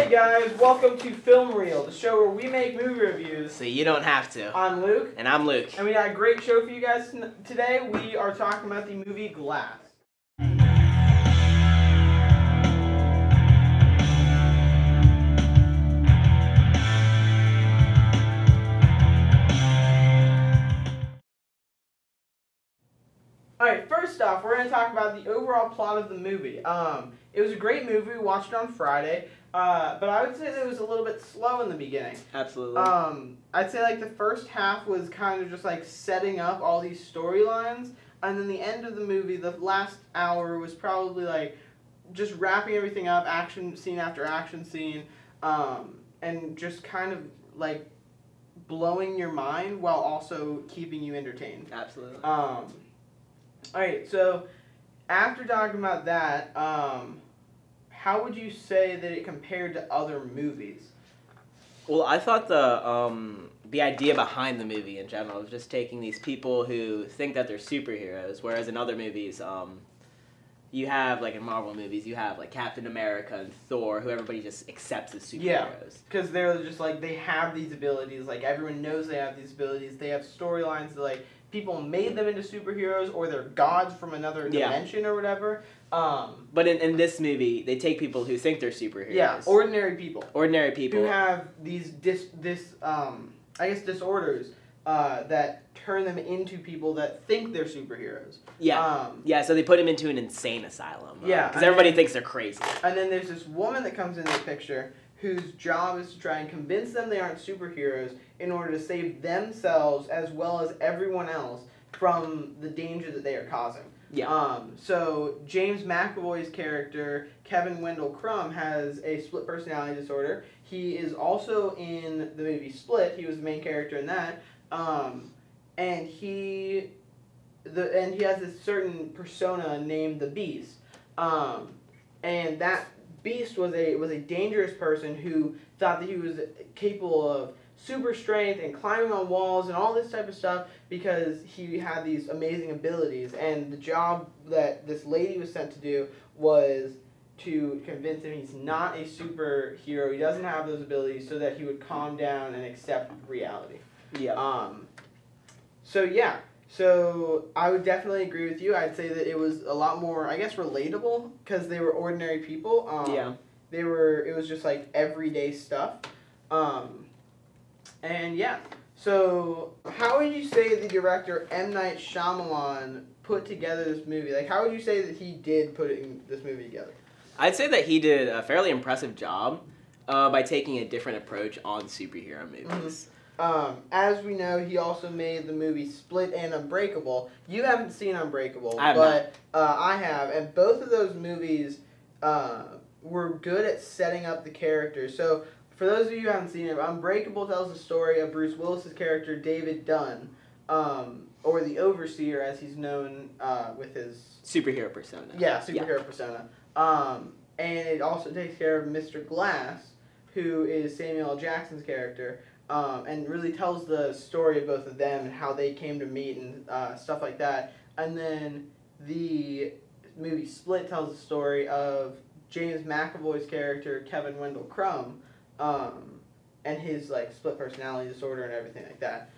Hey guys, welcome to Film Reel, the show where we make movie reviews. So you don't have to. I'm Luke. And I'm Luke. And we got a great show for you guys today. We are talking about the movie Glass. Alright, first off, we're going to talk about the overall plot of the movie. It was a great movie. We watched it on Friday. But I would say that it was a little bit slow in the beginning. Absolutely. I'd say like the first half was kind of just like setting up all these storylines, and then the end of the movie, the last hour, was probably like just wrapping everything up, action scene after action scene, and just kind of like blowing your mind while also keeping you entertained. Absolutely. Alright, so after talking about that, how would you say that it compared to other movies? Well, I thought the idea behind the movie in general was just taking these people who think that they're superheroes, whereas in other movies, you have, like in Marvel movies, you have like Captain America and Thor, who everybody just accepts as superheroes. Yeah, because they're just like, they have these abilities, like everyone knows they have these abilities, they have storylines that like, people made them into superheroes, or they're gods from another dimension or whatever. But in this movie, they take people who think they're superheroes. Yeah, ordinary people. Ordinary people. Who have these disorders that turn them into people that think they're superheroes. Yeah. So they put them into an insane asylum. Yeah. Because everybody thinks they're crazy. And then there's this woman that comes into the picture whose job is to try and convince them they aren't superheroes in order to save themselves as well as everyone else from the danger that they are causing. Yeah. So James McAvoy's character, Kevin Wendell Crumb, has a split personality disorder. He is also in the movie Split. He was the main character in that. And he has this certain persona named the Beast. And that Beast was a dangerous person who thought that he was capable of super strength and climbing on walls and all this type of stuff because he had these amazing abilities. And the job that this lady was sent to do was to convince him he's not a superhero, he doesn't have those abilities, so that he would calm down and accept reality. Yeah. So I would definitely agree with you. I'd say that it was a lot more, I guess, relatable because they were ordinary people. It was just like everyday stuff. So how would you say the director M. Night Shyamalan put together this movie? Like, how would you say that he did putting this movie together? I'd say that he did a fairly impressive job by taking a different approach on superhero movies. Mm-hmm. As we know, he also made the movie Split and Unbreakable. You haven't seen Unbreakable, but I have, and both of those movies were good at setting up the characters. So, for those of you who haven't seen it, Unbreakable tells the story of Bruce Willis's character, David Dunn, or the Overseer, as he's known with his superhero persona. Yeah, superhero persona. And it also takes care of Mr. Glass, who is Samuel L. Jackson's character. And really tells the story of both of them and how they came to meet and stuff like that. And then the movie Split tells the story of James McAvoy's character, Kevin Wendell Crumb, and his like split personality disorder and everything like that.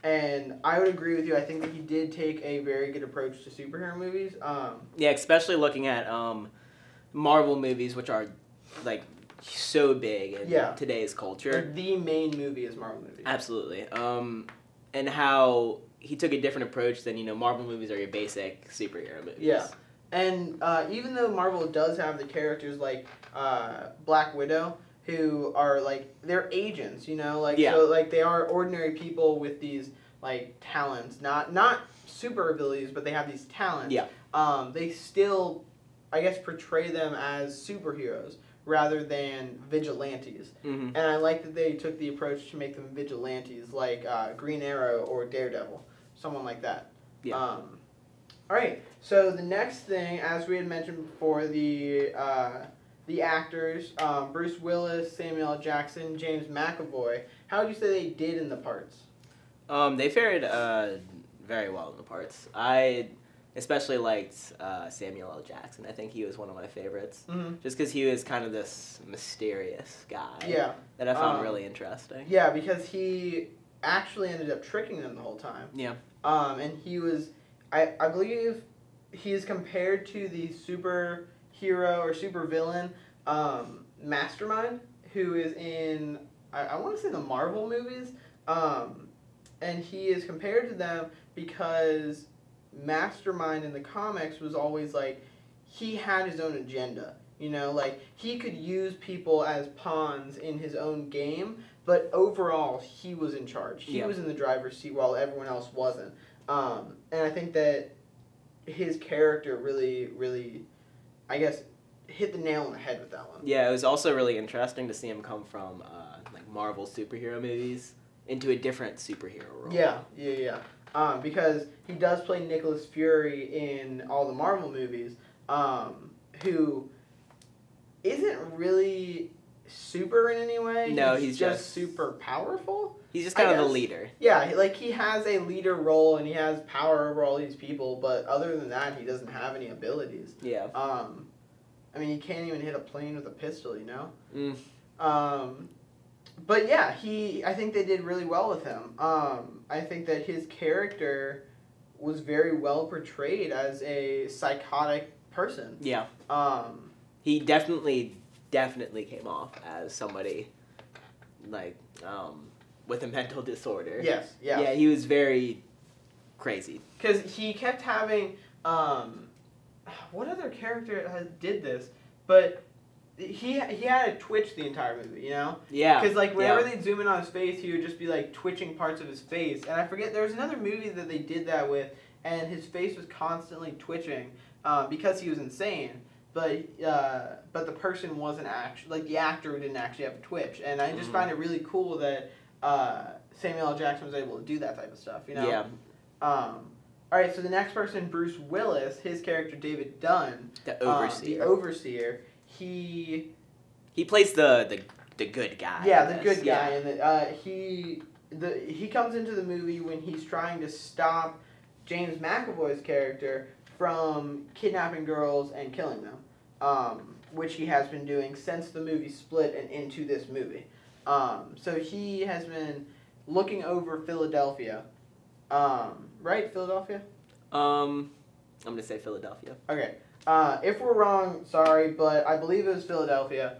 And I would agree with you. I think that he did take a very good approach to superhero movies. Yeah, especially looking at Marvel movies, which are like so big in today's culture. Like the main movie is Marvel movies. Absolutely. And how he took a different approach than, Marvel movies are your basic superhero movies. Yeah. And even though Marvel does have the characters like Black Widow, who are like, they're agents, so like they are ordinary people with these like talents, not super abilities, but they have these talents. Yeah. They still, I guess, portray them as superheroes rather than vigilantes. Mm-hmm. And I like that they took the approach to make them vigilantes, like Green Arrow or Daredevil, someone like that. Yeah. All right. So the next thing, as we had mentioned before, the actors, Bruce Willis, Samuel L. Jackson, James McAvoy. How would you say they did in the parts? They fared very well in the parts. I especially liked Samuel L. Jackson. I think he was one of my favorites. Mm-hmm. Just because he was kind of this mysterious guy. Yeah. That I found really interesting. Yeah, because he actually ended up tricking them the whole time. Yeah. And he was, I believe, he is compared to the superhero or supervillain Mastermind, who is in, I want to say the Marvel movies. And he is compared to them because Mastermind in the comics was always like, he had his own agenda. You know, like, he could use people as pawns in his own game, but overall, he was in charge. He was in the driver's seat while everyone else wasn't. And I think that his character really, I guess, hit the nail on the head with that one. Yeah, it was also really interesting to see him come from, like, Marvel superhero movies into a different superhero role. Yeah. Because he does play Nicholas Fury in all the Marvel movies, who isn't really super in any way. No, he's just super powerful. He's just kind of the leader. Yeah, like, he has a leader role and he has power over all these people, but other than that, he doesn't have any abilities. Yeah. I mean, he can't even hit a plane with a pistol, you know? Mm. But yeah, I think they did really well with him. I think that his character was very well portrayed as a psychotic person. Yeah. He definitely came off as somebody, like, with a mental disorder. Yes. Yeah, he was very crazy. Because he kept having, what other character did this? But he had a twitch the entire movie, you know? Yeah. Because, like, whenever they'd zoom in on his face, he would just be, like, twitching parts of his face. And I forget, there was another movie that they did that with, and his face was constantly twitching because he was insane. But the person wasn't actually, like, the actor didn't actually have a twitch. And I just find it really cool that Samuel L. Jackson was able to do that type of stuff, you know? Yeah. Alright, so the next person, Bruce Willis, his character, David Dunn. The overseer. The overseer. He plays the good guy. Yeah, the good guy. And he comes into the movie when he's trying to stop James McAvoy's character from kidnapping girls and killing them, which he has been doing since the movie Split and into this movie. So he has been looking over Philadelphia. Right? Philadelphia? I'm going to say Philadelphia. Okay. If we're wrong, sorry, but I believe it was Philadelphia.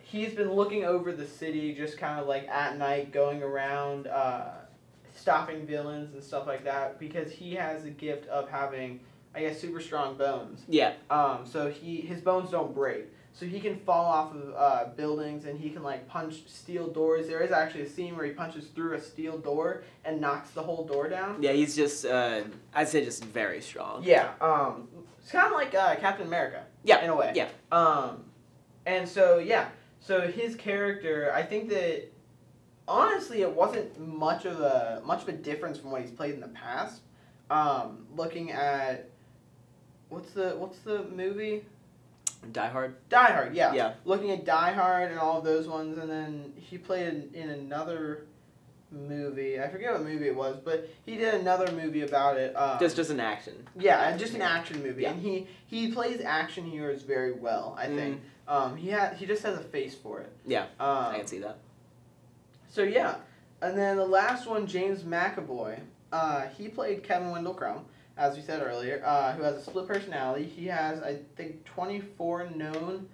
He's been looking over the city just kind of like at night, going around, stopping villains and stuff like that, because he has a gift of having, I guess, super strong bones. Yeah. So his bones don't break. So he can fall off of buildings, and he can, like, punch steel doors. There is actually a scene where he punches through a steel door and knocks the whole door down. Yeah, he's just, I'd say just very strong. Yeah. It's kind of like Captain America. Yeah. In a way. Yeah. And so, yeah. So his character, I think that, honestly, it wasn't much of a difference from what he's played in the past. Looking at, what's the movie? Die Hard? Die Hard, yeah. Yeah. Looking at Die Hard and all of those ones, and then he played in another movie. I forget what movie it was, but he did another movie about it. Just an action. Yeah, just an action movie. Yeah. And he plays action heroes very well, I think. He just has a face for it. Yeah, I can see that. So, yeah. And then the last one, James McAvoy. He played Kevin Wendell Crumb, as we said earlier, who has a split personality. He has, I think, 24 known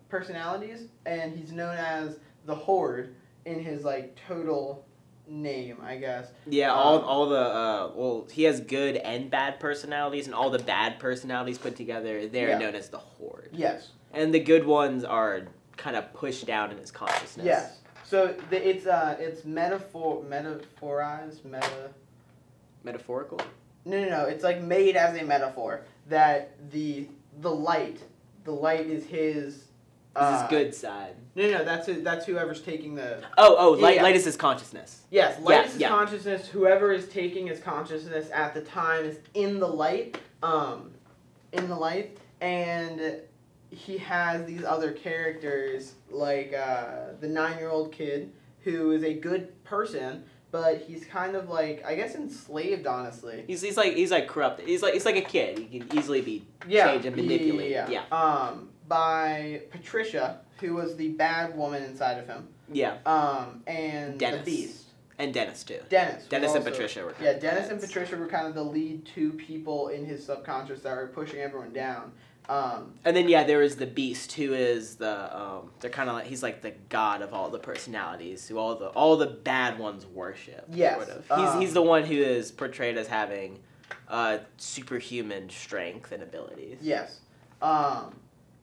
personalities, and he's known as the Horde in his, like, total name, I guess. Yeah, all the, he has good and bad personalities, and all the bad personalities put together, they're known as the Horde. Yes. And the good ones are kind of pushed down in his consciousness. Yes. So it's metaphorical? No. It's like made as a metaphor that the light is his. His good side. No. That's whoever's taking the. Light is his consciousness. Yes, light is his consciousness. Whoever is taking his consciousness at the time is in the light. And he has these other characters like the 9-year-old kid who is a good person, but he's kind of like, I guess, enslaved, honestly. He's like corrupted. He's like a kid. He can easily be changed and manipulated. Yeah. By Patricia, who was the bad woman inside of him. Yeah. And Dennis. the Beast. And Dennis too. Dennis and Patricia were kind of Dennis and Patricia were kind of the lead two people in his subconscious that were pushing everyone down. And then there was the Beast, who is the they're kind of like, he's like the god of all the personalities, who all the bad ones worship. Yes. Sort of. He's the one who is portrayed as having superhuman strength and abilities. Yes.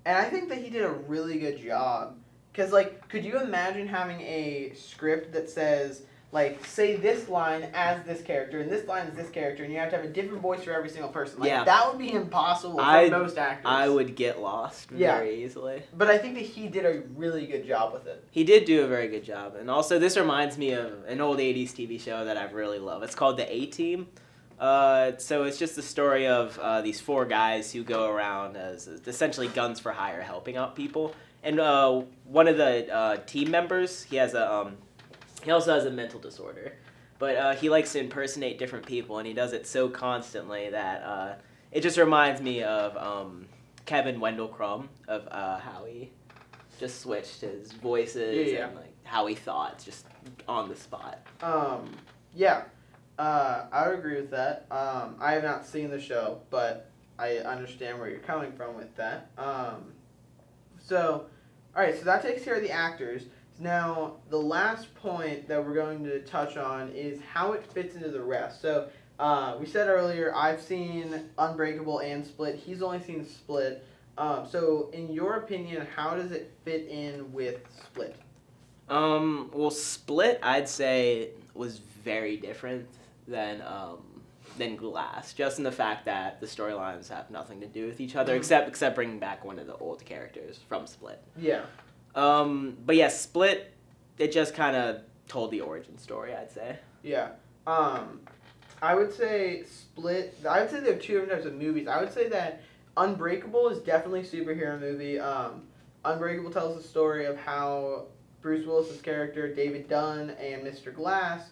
And I think that he did a really good job. Because, like, could you imagine having a script that says, like, say this line as this character, and this line is this character, and you have to have a different voice for every single person? Like, that would be impossible for most actors. I would get lost very easily. But I think that he did a really good job with it. He did do a very good job. And also, this reminds me of an old 80s TV show that I really love. It's called The A-Team. So it's just the story of these 4 guys who go around as essentially guns for hire, helping out people. And one of the team members, he also has a mental disorder, but he likes to impersonate different people, and he does it so constantly that it just reminds me of Kevin Wendell Crumb, of how he just switched his voices and like how he thought just on the spot. I would agree with that. I have not seen the show, but I understand where you're coming from with that. So that takes care of the actors. Now, the last point that we're going to touch on is how it fits into the rest. So, we said earlier, I've seen Unbreakable and Split. He's only seen Split. So, in your opinion, how does it fit in with Split? Well, Split, I'd say, was very different than Glass, just in the fact that the storylines have nothing to do with each other, except bringing back one of the old characters from Split. Yeah. But yeah, Split, it just kind of told the origin story, I'd say. Yeah. I would say Split, I would say there are 2 different types of movies. I would say that Unbreakable is definitely a superhero movie. Unbreakable tells the story of how Bruce Willis's character, David Dunn, and Mr. Glass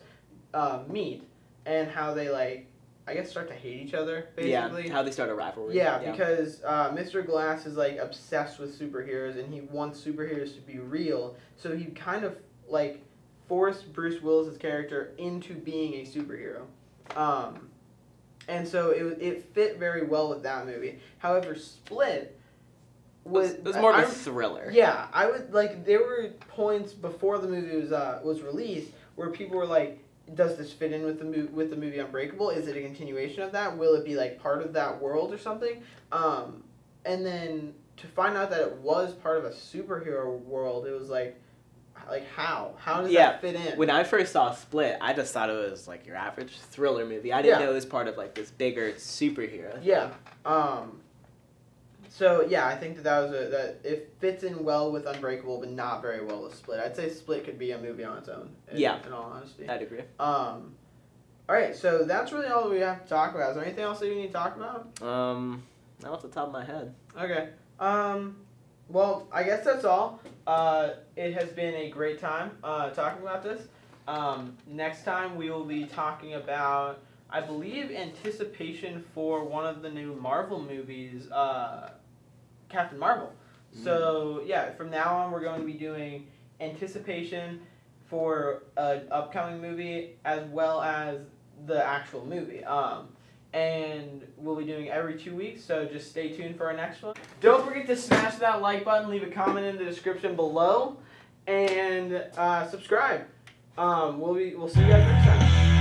meet, and how they, like, I guess start to hate each other, basically. Yeah, how they start a rivalry. Yeah, because Mr. Glass is, like, obsessed with superheroes, and he wants superheroes to be real, so he kind of, like, forced Bruce Willis's character into being a superhero. And so it fit very well with that movie. However, Split it was more of a thriller. Yeah, I would, like, there were points before the movie was released where people were like, does this fit in with the movie Unbreakable? Is it a continuation of that? Will it be, like, part of that world or something? And then to find out that it was part of a superhero world, it was like how does that fit in? When I first saw Split, I just thought it was like your average thriller movie. I didn't know it was part of like this bigger superhero thing. Yeah. So yeah, I think that it fits in well with Unbreakable, but not very well with Split. I'd say Split could be a movie on its own. In all honesty. I'd agree. All right, so that's really all we have to talk about. Is there anything else that you need to talk about? Not off the top of my head. Okay. Well, I guess that's all. It has been a great time talking about this. Next time we will be talking about, I believe, anticipation for one of the new Marvel movies, Captain Marvel. So, yeah, from now on we're going to be doing anticipation for an upcoming movie as well as the actual movie. And we'll be doing every 2 weeks, so just stay tuned for our next one. Don't forget to smash that like button, leave a comment in the description below, and subscribe. We'll see you guys next time.